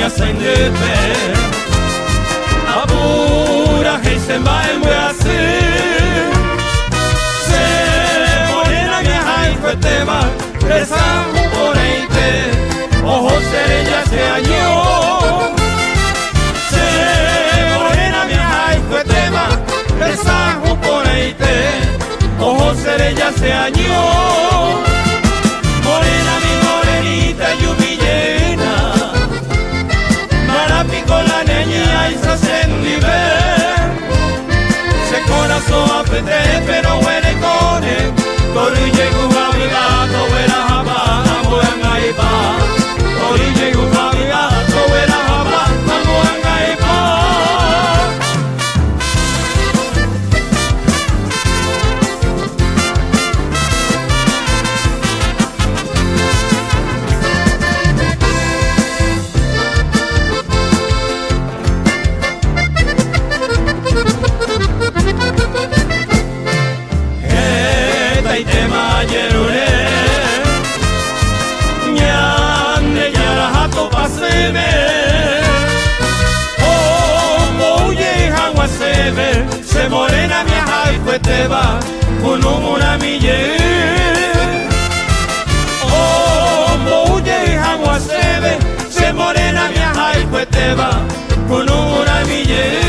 ya se indepe apura que se va en voy a hacer se morena vieja y fue tema presa por eite ojos ya se añó se morena vieja y fue tema presa por eite ojos ya se añó morena mi morenita lluvillena marapico la niña y se hace nivel se corazón apete pero huele con él torille gujabigato huela jaba ambuanga y pa torille gujabigato huela jaba ambuanga y pa y tema yerure ñande yarahato paseme oh moye hagua sebe se morena vieja y cueteba unumuna mille oh moye hagua sebe se morena vieja y cueteba unumuna mille